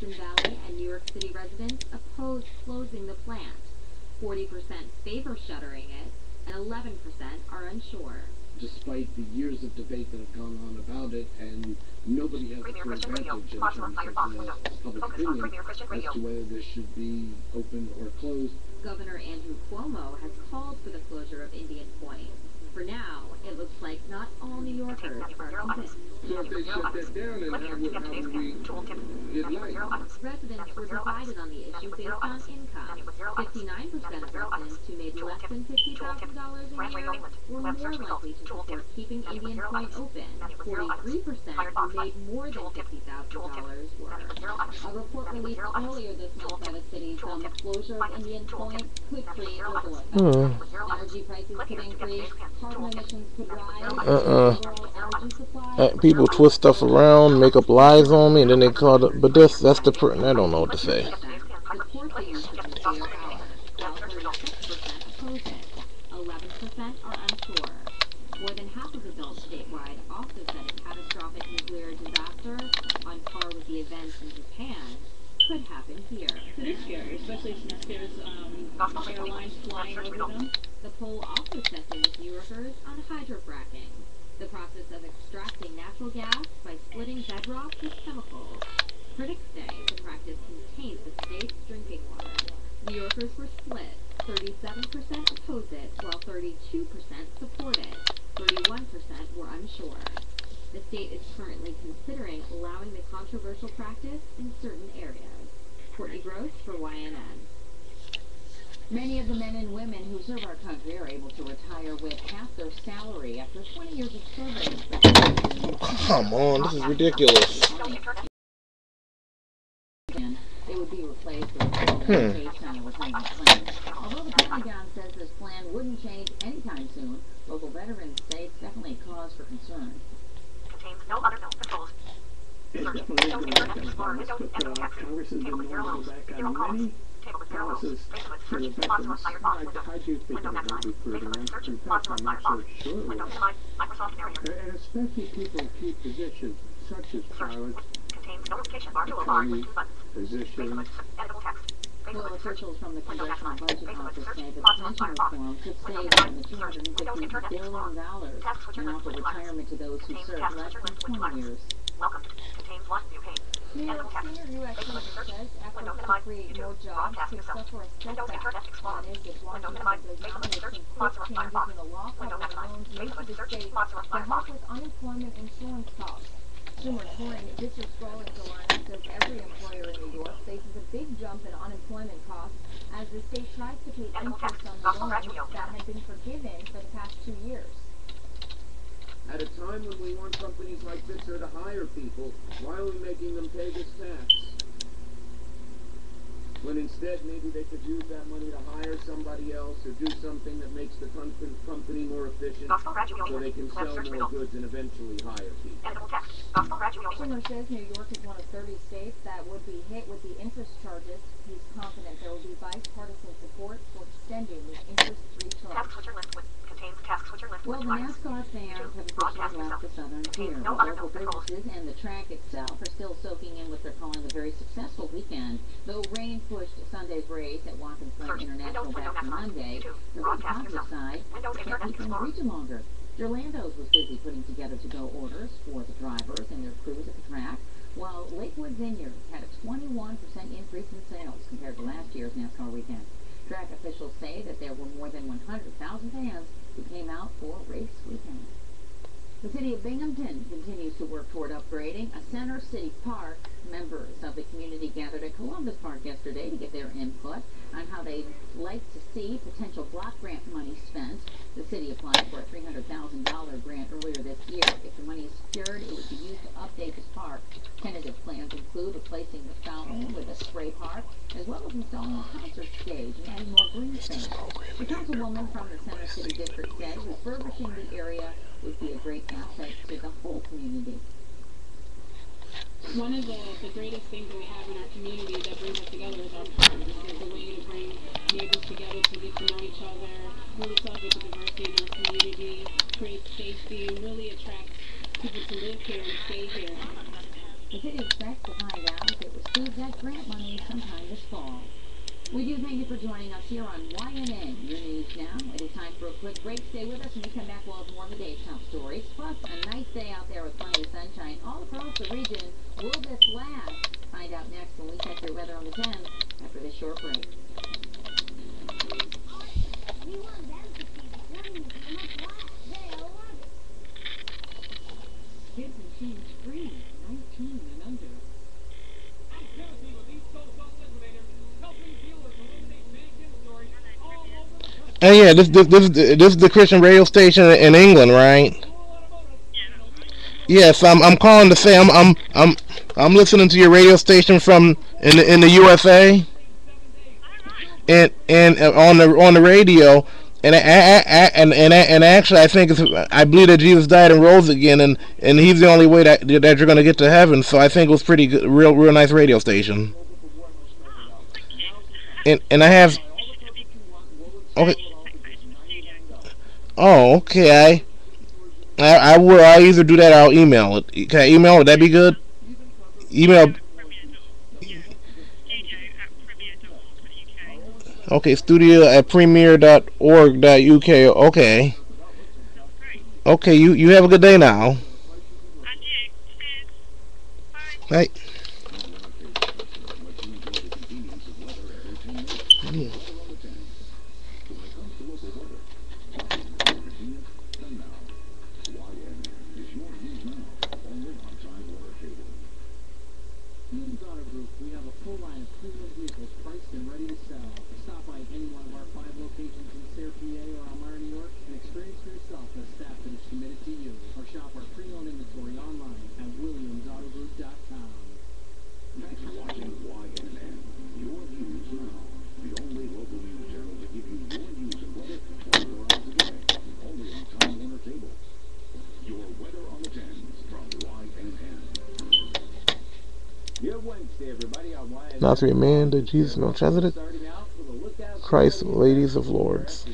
Hudson Valley and New York City residents oppose closing the plant. 40% favor shuttering it, and 11% are unsure. Despite the years of debate that have gone on about it, and nobody has a clear advantage in terms of public opinion as to whether this should be open or closed. Governor Andrew Cuomo has called for the closure of Indian Point. For now, it looks like not all New Yorkers are convinced. So if they shut that down, then how would we get light? Residents were divided on the issue based on income. 59% of residents who made less than $50,000 a year were more likely to support keeping Indian Point open. 43% who made more than $50,000 were. A report released earlier this month by the city found the closure of Indian Point could create ripple effects. Energy prices could increase, carbon emissions could rise, overall energy supply. People twist stuff around, make up lies on me, and then they call it. But that's the I don't know what to say. Support the use of nuclear power, while 36% oppose it. 11% are unsure. More than half of adults statewide also said a catastrophic nuclear disaster, on par with the events in Japan, could happen here. It is scary, especially since there's airlines flying over them. The poll also sets in with New Yorkers on hydrofracking, the process of extracting natural gas by splitting bedrock with chemicals. Critics say the practice contains the state's drinking water. New Yorkers were split. 37% oppose it, while 32% support it. 31% were unsure. The state is currently considering allowing the controversial practice in certain areas. Courtney Gross for YNN. Many of the men and women who serve our country are able to retire with half their salary after 20 years of service. Come on, this is ridiculous. They would be replaced with a based on a retirement plan. Although the Pentagon says this plan wouldn't change anytime soon, local veterans say it's definitely a cause for concern. Contains no other known controls. Congress has been known to go back on many promises to the veterans. I do think it will be further. In fact, I'm not so sure. And especially people in key positions, such as pilots, attorneys, physicians. Well, officials from the Congressional Budget Office say that pension reform could save them $250 billion and offer retirement to those who serve less than 20 years. Welcome. Contains one new page. Senior U.S. senator says efforts to create more jobs could suffer a setback. That is, if Washington does not make some quick changes in the law covering loans made to the state to help with unemployment insurance costs. Schumer touring District Scrolling's alliance says every employer in New York faces a big jump in unemployment costs as the state tries to pay interest on the loans that had been forgiven for the past 2 years. At a time when we want companies like Bitzer to hire people, why are we making them pay this tax? When instead maybe they could use that money to hire somebody else or do something that makes the company more efficient so they can sell more goods and eventually hire people. Schumer says New York is one of 30 states that would be hit with the interest charges. He's confident there will be bipartisan support for extending the interest-free charge. Well, the NASCAR fans have officially left the Southern Tier. The local businesses and the track itself are still soaking in what they're calling a very successful weekend. Though rain pushed Sunday's race at Watkins Glen International back to Monday, the positive side kept people in the region longer. Orlando's was busy putting together to-go orders for the drivers and their crews at the track, while Lakewood Vineyards had a 21% increase in sales compared to last year's NASCAR weekend. Track officials say that there were more than 100,000 fans who came out for race weekend. The city of Binghamton continues to work toward upgrading a center city park. Members of the community gathered at Columbus Park yesterday to get their input on how they'd like to see potential block grant money spent. The city applied for a $300,000 grant earlier this year. If the money is secured, it would be used to update this park. Tentative plans include replacing the fountain with a spray park, as well as installing a concert stage and adding more green space. The councilwoman from the Center City District said refurbishing the area would be a great asset to the whole community. One of the greatest things that we have in our community that brings us together is our parks. It's a way to bring neighbors together to get to know each other, really celebrate the diversity in our community, create safety, and really attract people to live here and stay here. The city expects to find out if it receives that grant money sometime this fall. We do thank you for joining us here on YNN, your news now. It is time for a quick break. Stay with us. When we come back, we'll have more of the day's top stories. Plus, a nice day out there with plenty of sunshine all across the region. Will this last? Find out next when we check your weather on the 10 after this short break. Kids and teens free, 19 and under. And yeah, this is the Christian radio station in England, right? Yes, I'm calling to say I'm listening to your radio station from in the USA, and on the radio, and actually I think I believe that Jesus died and rose again, and he's the only way that you're gonna get to heaven. So I think it was pretty good, real nice radio station. And I have. Okay. Oh, okay. I will. I'll either do that or I'll email it. Can I email? Would that be good? Email. Okay, studio@premier.org.uk. Okay. Okay, you have a good day now. Bye. Yeah. We have a full line of premium vehicles priced and ready to sell. Stop by any one of our 5 locations in Sayre, PA, or Elmira, New York, and experience for yourself the staff that is committed to you. Or shop our pre-owned inventory online at williamsautogroup.com. Thanks for watching YNN. Your news now. The only local news channel to give you your news and weather 24 hours a day. Only on Time Warner Cable. Your weather on the 10s from YNN. Good Wednesday, everybody. On YNN. Not to be man, that Jesus, no transited. Christ, ladies of lords.